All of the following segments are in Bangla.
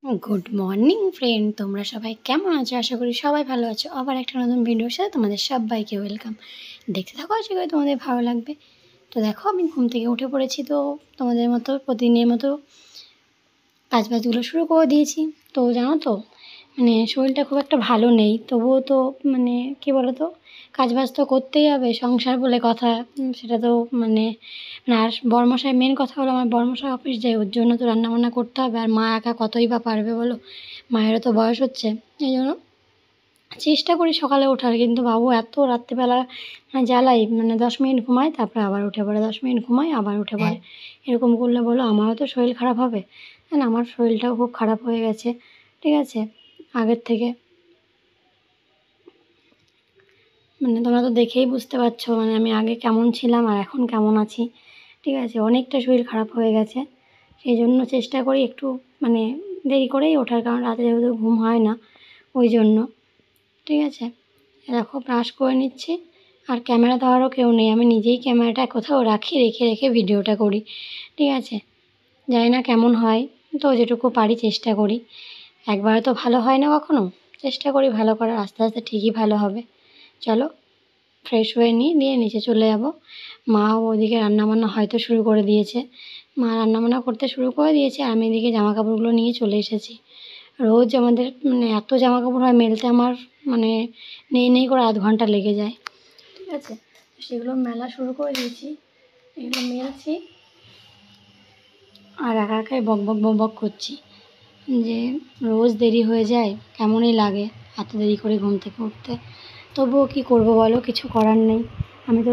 গুড মর্নিং ফ্রেন্ড, তোমরা সবাই কেমন আছো? আশা করি সবাই ভালো আছো। আবার একটা নতুন ভিডিওর সাথে তোমাদের সবাইকে ওয়েলকাম। দেখতে থাকো, আশা করি তোমাদের ভালো লাগবে। তো দেখো, আমি ঘুম থেকে উঠে পড়েছি। তো তোমাদের মতো প্রতিদিনের মতো কাজবাজগুলো শুরু করে দিয়েছি। তো জানো তো, শরীরটা খুব একটা ভালো নেই, তবুও তো কী বলো তো, কাজবাজ তো করতেই হবে, সংসার বলে কথা। সেটা তো আর বরমশাই, মেন কথা হলো আমার বরমশাই অফিস যায়, ওর জন্য তো রান্নাবান্না করতে হবে। আর মা একা কতই বা পারবে বলো, মায়েরও তো বয়স হচ্ছে। এই জন্য চেষ্টা করি সকালে ওঠার, কিন্তু বাবু এত রাত্রিবেলা জ্বালাই, 10 মিনিট ঘুমায়, তারপরে আবার উঠে পড়ে, 10 মিনিট ঘুমায় আবার উঠে পড়ে। এরকম করলে বলো আমারও তো শরীর খারাপ হবে। আমার শরীরটাও খুব খারাপ হয়ে গেছে, ঠিক আছে, আগের থেকে। তোমরা তো দেখেই বুঝতে পারছো আমি আগে কেমন ছিলাম আর এখন কেমন আছি, ঠিক আছে। অনেকটা শরীর খারাপ হয়ে গেছে। সেই জন্য চেষ্টা করি একটু দেরি করেই ওঠার, কারণ রাতে যেহেতু ঘুম হয় না, ওই জন্য, ঠিক আছে। দেখো, ব্রাশ করে নিচ্ছি। আর ক্যামেরা দেওয়ারও কেউ নেই, আমি নিজেই ক্যামেরাটা কোথাও রেখে ভিডিওটা করি, ঠিক আছে। জানি না কেমন হয়, তো যেটুকু পারি চেষ্টা করি। একবারে তো ভালো হয় না কখনো, চেষ্টা করি ভালো করার, আস্তে আস্তে ঠিকই ভালো হবে। চলো ফ্রেশ হয়ে নিয়ে নিচে চলে যাব। মা ওদিকে রান্নাবান্না হয়তো শুরু করে দিয়েছে। মা রান্নাবান্না করতে শুরু করে দিয়েছে, আর আমি এদিকে জামাকাপড়গুলো নিয়ে চলে এসেছি। রোজ আমাদের এত জামাকাপড় হয় মেলতে, আমার নেই করে আধ ঘন্টা লেগে যায়, ঠিক আছে। সেগুলো মেলা শুরু করে দিয়েছি, এগুলো মেলছি। আর একাই বক করছি যে রোজ দেরি হয়ে যায়, কেমনই লাগে এত দেরি করে ঘুম থেকে উঠতে। তবুও কী করব বলো, কিছু করার নেই। আমি তো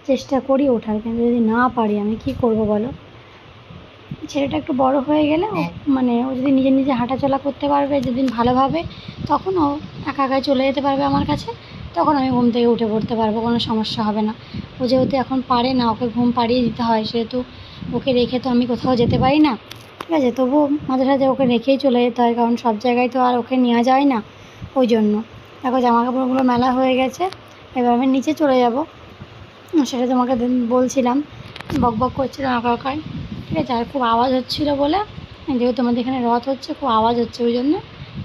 চেষ্টা করি ওঠার, কিন্তু যদি না পারি আমি কি করব বলো। ছেলেটা একটু বড় হয়ে গেলে ও যদি নিজে নিজে হাঁটাচলা করতে পারবে, যেদিন ভালোভাবে, তখন ও একাই চলে যেতে পারবে আমার কাছে, তখন আমি ঘুম থেকে উঠে পড়তে পারবো, কোনো সমস্যা হবে না। ও যেহেতু এখন পারে না, ওকে ঘুম পাড়িয়ে দিতে হয়, সেহেতু ওকে রেখে তো আমি কোথাও যেতে পারি না, ঠিক আছে। তবুও মাঝে সাঝে ওকে রেখেই চলে যেতে হয়, কারণ সব জায়গায় তো আর ওকে নেওয়া যায় না, ওই জন্য। দেখো জামাকাপড়গুলো মেলা হয়ে গেছে, এবার আমি নিচে চলে যাব। সেটা তোমাকে বলছিলাম, বক করছিলাম একাই, ঠিক আছে। আর খুব আওয়াজ হচ্ছিলো বলে, যেহেতু আমাদের এখানে রথ হচ্ছে, খুব আওয়াজ হচ্ছে, ওই জন্য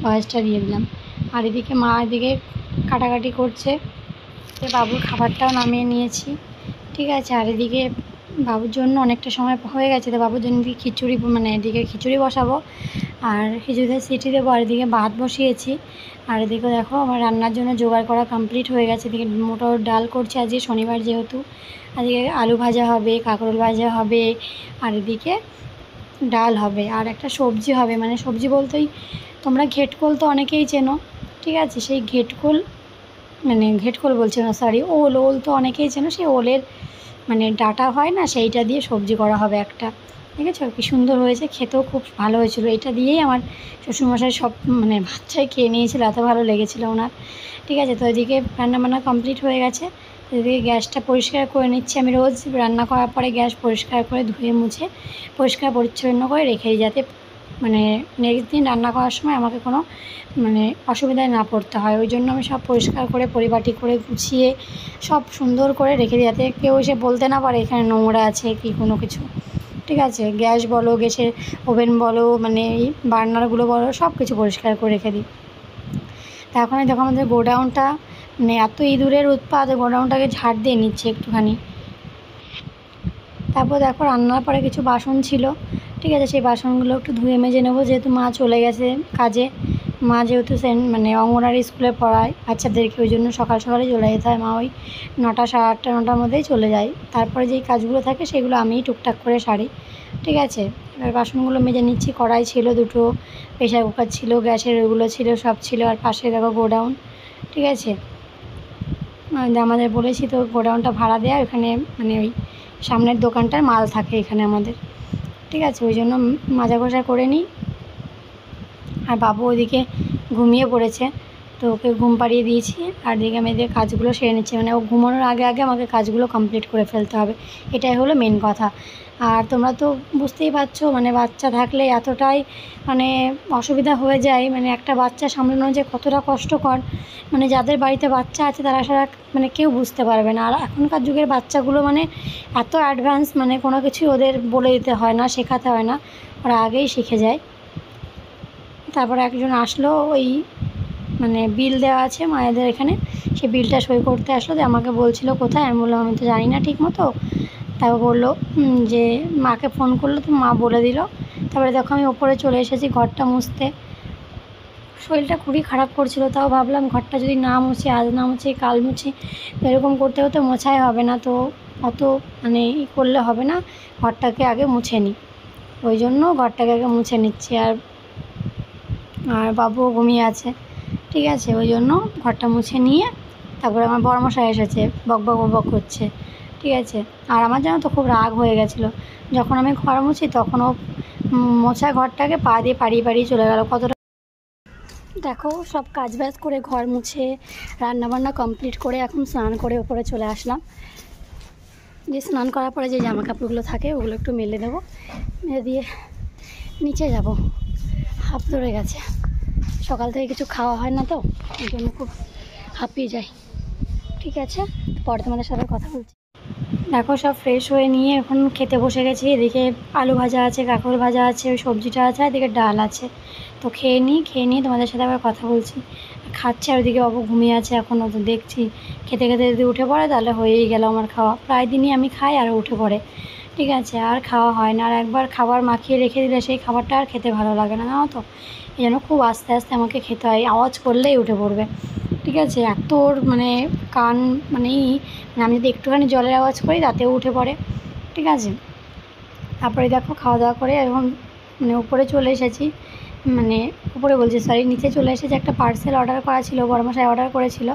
ভয়েসটা দিয়ে দিলাম। আর এদিকে মা এদিকে কাটাকাটি করছে, বাবুর খাবারটাও নামিয়ে নিয়েছি, ঠিক আছে। আর এদিকে বাবুর জন্য অনেকটা সময় হয়ে গেছে, তো বাবুর জন্য এদিকে এদিকে খিচুড়ি বসাবো, আর খিচুড়িতে সিটি দেবো। আর এদিকে ভাত বসিয়েছি। আর এদিকে দেখো আমার রান্নার জন্য জোগাড় করা কমপ্লিট হয়ে গেছে। এদিকে মোটর ডাল করছি, আজকে শনিবার যেহেতু, আজকে আলু ভাজা হবে, কাঁকরোল ভাজা হবে, আর এদিকে ডাল হবে, আর একটা সবজি হবে। সবজি বলতেই তোমরা ঘেটকোল তো অনেকেই চেনো, ঠিক আছে। সেই ঘেটকোল বলছে না, সরি, ওল তো অনেকেই চেনো। সেই ওলের ডাটা হয় না, সেইটা দিয়ে সবজি করা হবে একটা, দেখেছো কি সুন্দর হয়েছে, খেতেও খুব ভালো হয়েছিল। এটা দিয়েই আমার শ্বশুরমশাই সব বাচ্চাই খেয়ে নিয়েছিল, এত ভালো লেগেছিলো ওনার, ঠিক আছে। তো এদিকে রান্নাবান্না কমপ্লিট হয়ে গেছে। এদিকে গ্যাসটা পরিষ্কার করে নিচ্ছি। আমি রোজ রান্না করার পরে গ্যাস পরিষ্কার করে ধুয়ে মুছে পরিষ্কার পরিচ্ছন্ন করে রেখে দিই, যাতে নেক্সট দিন রান্না করার সময় আমাকে কোনো অসুবিধায় না পড়তে হয়। ওই জন্য আমি সব পরিষ্কার করে পরিপাটি করে গুছিয়ে সব সুন্দর করে রেখে দিই, যাতে কেউ এসে বলতে না পারে এখানে নোংরা আছে কি কোনো কিছু, ঠিক আছে। গ্যাস বলো, গ্যাসের ওভেন বলো, এই বার্নারগুলো বলো, সব কিছু পরিষ্কার করে রেখে দিই। তা এখন দেখো আমাদের গোডাউনটা এত ইঁদুরের উৎপাত, গোডাউনটাকে ঝাড় দিয়ে নিচ্ছে একটুখানি। তারপর দেখো রান্নার পরে কিছু বাসন ছিল, ঠিক আছে, সেই বাসনগুলো একটু ধুয়ে মেজে নেবো, যেহেতু মা চলে গেছে কাজে। মা যেহেতু অঙ্গনওয়াড়ি স্কুলে পড়ায় বাচ্চাদেরকে, ওই জন্য সকাল সকালে চলে যেতে হয়। মা ওই 9টা, 8:30, 9টার মধ্যেই চলে যায়। তারপরে যেই কাজগুলো থাকে সেগুলো আমিই টুকটাক করে সারি, ঠিক আছে। এবার বাসনগুলো মেজে নিচ্ছি। কড়াই ছিল দুটো, প্রেশার কুকার ছিল, গ্যাসের ওগুলো ছিল, সব ছিল। আর পাশে দেখো গোডাউন, ঠিক আছে। আমাদের বলেছি তো গোডাউনটা ভাড়া দেওয়া, ওখানে ওই সামনের দোকানটার মাল থাকে এখানে আমাদের, ঠিক আছে। ওই জন্য মাজা ঘষা করে নিই। আর বাবু ওইদিকে ঘুমিয়ে পড়েছে, তো ওকে ঘুম পাড়িয়ে দিয়েছি। আর দিকে আমি এদিকে কাজগুলো সেরে নিচ্ছি, ও ঘুমানোর আগে আগে আমাকে কাজগুলো কমপ্লিট করে ফেলতে হবে, এটাই হলো মেন কথা। আর তোমরা তো বুঝতেই পারছো, বাচ্চা থাকলে এতটাই অসুবিধা হয়ে যায়, একটা বাচ্চা সামলানো যে কতটা কষ্টকর, যাদের বাড়িতে বাচ্চা আছে তারা সারা কেউ বুঝতে পারবে না। আর এখনকার যুগের বাচ্চাগুলো এত অ্যাডভান্স, কোনো কিছুই ওদের বলে দিতে হয় না, শেখাতে হয় না, ওরা আগেই শিখে যায়। তারপরে একজন আসলো, ওই মানে বিল দেওয়া আছে মায়েদের এখানে, সে বিলটা সই করতে আসলো। যে আমাকে বলছিল কোথায়, আমি বললাম আমি তো জানি না ঠিক মতো। তারপর বললো যে মাকে ফোন করলো, তো মা বলে দিল। তারপরে দেখো আমি ওপরে চলে এসেছি ঘরটা মুছতে। শরীরটা খুবই খারাপ করছিল, তাও ভাবলাম ঘরটা যদি না মুছি, আজ না মুছি কাল মুছি, এরকম করতে করতে মোছাই হবে না, তো অত মানে করলে হবে না, ঘরটাকে আগে মুছে নিই। ওই জন্য ঘরটাকে আগে মুছে নিচ্ছি। আর আর বাবুও ঘুমিয়ে আছে, ঠিক আছে, ওই জন্য ঘরটা মুছে নিয়ে তারপরে আমার বড়মশাই এসেছে, বকবক বকবক করছে, ঠিক আছে। আর আমার জানো তো খুব রাগ হয়ে গেছিলো, যখন আমি ঘর মুছি তখন ও মোছা ঘরটাকে পা দিয়ে পাড়িয়ে পাড়িয়ে চলে গেল। কতটা দেখো, সব কাজ বাজ করে ঘর মুছে রান্নাবান্না কমপ্লিট করে এখন স্নান করে ওপরে চলে আসলাম। যে স্নান করার পরে যে জামা কাপড়গুলো থাকে ওগুলো একটু মেলে দেবো, মেলে দিয়ে নিচে যাব। হাঁপ ধরে গেছে, সকাল থেকে কিছু খাওয়া হয় না তো, ওই জন্য খুব হাঁপিয়ে যায়। ঠিক আছে, পরে তোমাদের সাথে কথা বলছি। দেখো সব ফ্রেশ হয়ে নিয়ে এখন খেতে বসে গেছি। এদিকে আলু ভাজা আছে, কাঁকরোল ভাজা আছে, ওই সবজিটা আছে, এদিকে ডাল আছে। তো খেয়ে নিয়ে তোমাদের সাথে আবার কথা বলছি। খাচ্ছে, আর ওইদিকে বাবু ঘুমিয়ে আছে এখনও। তো দেখছি খেতে খেতে যদি উঠে পড়ে তাহলে হয়েই গেল আমার খাওয়া। প্রায় দিনই আমি খাই আর উঠে পড়ে, ঠিক আছে, আর খাওয়া হয় না। আর একবার খাবার মাখিয়ে রেখে দিলে সেই খাবারটা আর খেতে ভালো লাগে না, জানো তো। এই জন্য খুব আস্তে আস্তে আমাকে খেতে হয়, আওয়াজ করলেই উঠে পড়বে, ঠিক আছে। এত মানে কান মানে আমি যদি একটুখানি জলের আওয়াজ করি তাতেও উঠে পড়ে, ঠিক আছে। তারপরে দেখো খাওয়া দাওয়া করে এখন মানে উপরে চলে এসেছি, মানে উপরে বলছি সরি, নিচে চলে এসেছি। একটা পার্সেল অর্ডার করা ছিল, বড়মশাই অর্ডার করেছিল,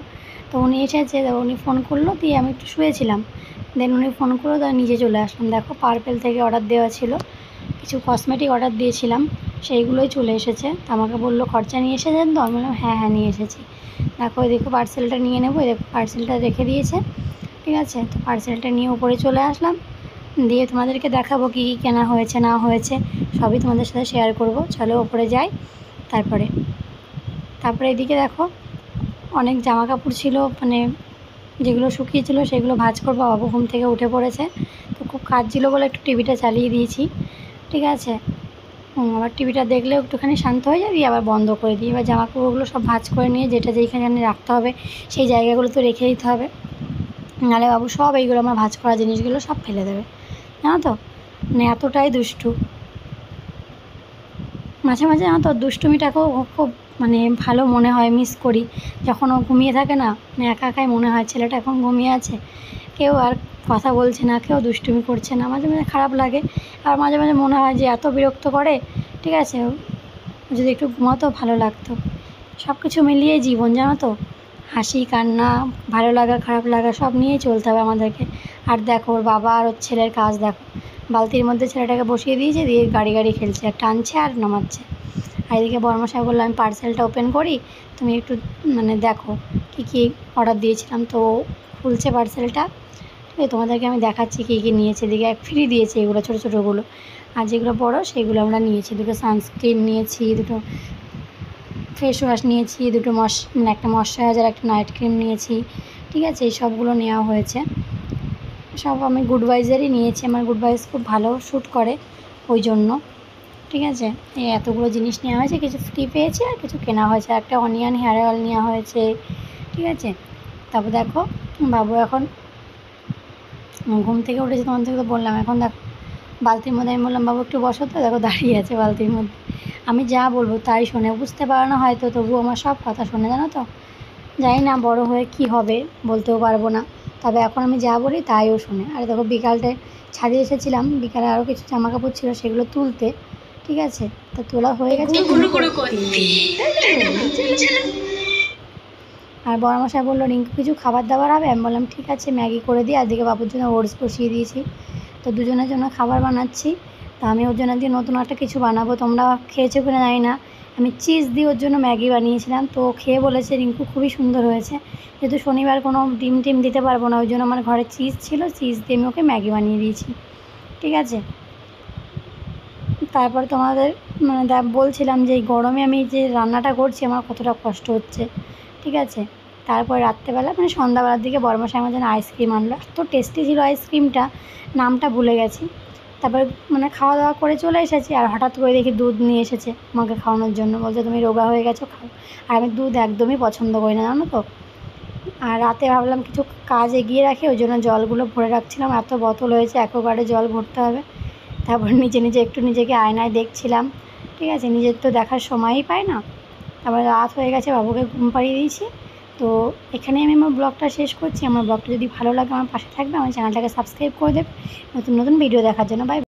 তো উনি এসেছে। তো উনি ফোন করলো, দিয়ে আমি একটু শুয়েছিলাম, দেন উনি ফোন করলো, তো নিচে চলে আসলাম। দেখো পার্পেল থেকে অর্ডার দেওয়া ছিল, কিছু কসমেটিক অর্ডার দিয়েছিলাম, সেইগুলোই চলে এসেছে। তো আমাকে বললো খরচা নিয়ে এসেছেন তো, আমি বললাম হ্যাঁ হ্যাঁ নিয়ে এসেছি। দেখো দেখো পার্সেলটা নিয়ে নেবো, দেখো পার্সেলটা রেখে দিয়েছে, ঠিক আছে। তো পার্সেলটা নিয়ে উপরে চলে আসলাম, দিয়ে তোমাদেরকে দেখাবো কী কী কেনা হয়েছে না হয়েছে, সবই তোমাদের সাথে শেয়ার করব। চলো ওপরে যাই। তারপরে এদিকে দেখো অনেক জামা কাপড় ছিল, মানে যেগুলো শুকিয়েছিল সেগুলো ভাঁজ করবো। বাবু ঘুম থেকে উঠে পড়েছে, তো খুব কাজ ছিল বলে একটু টিভিটা চালিয়ে দিয়েছি, ঠিক আছে। আবার টিভিটা দেখলেও একটুখানি শান্ত হয়ে যায়, দিয়ে আবার বন্ধ করে দিই। এবার জামা কাপড়গুলো সব ভাঁজ করে নিয়ে যেটা যেইখানে রাখতে হবে সেই জায়গাগুলো তো রেখে দিতে হবে, নাহলে বাবু সব এইগুলো আমার ভাঁজ করা জিনিসগুলো সব ফেলে দেবে, জানো তো। মানে এতটাই দুষ্টু, মাঝে মাঝে জানো তো দুষ্টুমিটাকেও খুব মানে ভালো মনে হয়, মিস করি যখন ও ঘুমিয়ে থাকে না। মানে একা একাই মনে হয় ছেলেটা এখন ঘুমিয়ে আছে, কেউ আর কথা বলছে না, কেউ দুষ্টুমি করছে না, মাঝে মাঝে খারাপ লাগে। আর মাঝে মাঝে মনে হয় যে এত বিরক্ত করে, ঠিক আছে, যদি একটু ঘুমাতেও ভালো লাগতো। সব কিছু মিলিয়ে জীবন, জানো তো, হাসি কান্না ভালো লাগা খারাপ লাগা সব নিয়েই চলতে হবে আমাদেরকে। আর দেখো ওর বাবা আর ওর ছেলের কাজ দেখো, বালতির মধ্যে ছেলেটাকে বসিয়ে দিয়েছে, দিয়ে গাড়ি গাড়ি খেলছে, আর টানছে আর নামাচ্ছে। আর এদিকে বড়মশাই বললো আমি পার্সেলটা ওপেন করি, তুমি একটু মানে দেখো কী কী অর্ডার দিয়েছিলাম। তো খুলছে পার্সেলটা, ঠিক আছে, তোমাদেরকে আমি দেখাচ্ছি কী কী নিয়েছে। এদিকে ফ্রি দিয়েছে এগুলো ছোটো ছোটোগুলো, আর যেগুলো বড়ো সেগুলো আমরা নিয়েছি। দুটো সানস্ক্রিন নিয়েছি, দুটো ফেস ওয়াশ নিয়েছি, দুটো মানে একটা ময়শ্চারাইজার, একটা নাইট ক্রিম নিয়েছি, ঠিক আছে। এই সবগুলো নেওয়া হয়েছে, সব আমি গুডভাইজেরই নিয়েছি। আমার গুডভাইজ খুব ভালো শ্যুট করে, ওই জন্য, ঠিক আছে। এই এতগুলো জিনিস নেওয়া হয়েছে, কিছু ফ্রি পেয়েছি আর কিছু কেনা হয়েছে। একটা অনিয়ন হেয়ার অয়েল নেওয়া হয়েছে, ঠিক আছে। তারপর দেখো বাবু এখন ঘুম থেকে উঠেছে, তোমার থেকে তো বললাম। এখন দেখো বালতির মধ্যে, আমি বললাম বাবু একটু বসো, তো দেখো দাঁড়িয়ে আছে বালতির মধ্যে। আমি যা বলবো তাই শোনে, বুঝতে পারে না হয়তো, তবু আমার সব কথা শোনে, জানো তো। জানি না বড় হয়ে কি হবে, বলতেও পারবো না, তবে এখন আমি যা বলি তাইও শোনে। আর দেখো বিকালটায় ছাদে এসেছিলাম, বিকালে আরও কিছু জামা কাপড় ছিল সেগুলো তুলতে, ঠিক আছে। তো তোলা হয়ে গেছে। আর বড়মশাই বললো রিঙ্কু কিছু খাবার দাবার হবে, আমি বললাম ঠিক আছে ম্যাগি করে দিই। আর দিকে বাবুর জন্য ওটস বসিয়ে দিয়েছি, তো দুজনের জন্য খাবার বানাচ্ছি। তো আমি ওর জন্য দিয়ে নতুন একটা কিছু বানাবো, তোমরা খেয়েছো কিনা জানি না। আমি চিজ দিয়ে ওর জন্য ম্যাগি বানিয়েছিলাম, তো খেয়ে বলেছে রিঙ্কু খুবই সুন্দর হয়েছে। যেহেতু শনিবার কোনো ডিম টিম দিতে পারবো না, ওই জন্য আমার ঘরে চিজ ছিল, চিজ দিয়ে আমি ওকে ম্যাগি বানিয়ে দিয়েছি, ঠিক আছে। তারপর তোমাদের মানে বলছিলাম যে এই গরমে আমি যে রান্নাটা করছি আমার কতটা কষ্ট হচ্ছে, ঠিক আছে। তারপর রাত্রেবেলা মানে সন্ধ্যাবেলার দিকে বড়মশাই আমার জন্য আইসক্রিম আনলো, এত টেস্টি ছিল আইসক্রিমটা, নামটা ভুলে গেছি। তারপরে মানে খাওয়া দাওয়া করে চলে এসেছি, আর হঠাৎ করে দেখি দুধ নিয়ে এসেছে আমাকে খাওয়ানোর জন্য, বলছে তুমি রোগা হয়ে গেছো, খাও। আর আমি দুধ একদমই পছন্দ করি না, জানো তো। আর রাতে ভাবলাম কিছু কাজ এগিয়ে রাখি, ওই জন্য জলগুলো ভরে রাখছিলাম, এত বোতল হয়েছে, অ্যাকোয়াগার্ডে জল ভরতে হবে। তারপর নিজে নিজে একটু নিজেকে আয়নায় দেখছিলাম, ঠিক আছে, নিজের তো দেখার সময়ই পাই না। তারপরে রাত হয়ে গেছে, বাবুকে ঘুম পাড়িয়ে দিয়েছি। তো এখানেই আমি আমার ব্লগটা শেষ করছি। আমার ব্লগটা যদি ভালো লাগে আমার পাশে থাকবে, আমার চ্যানেলটাকে সাবস্ক্রাইব করে দেবে নতুন নতুন ভিডিও দেখার জন্য। বাই।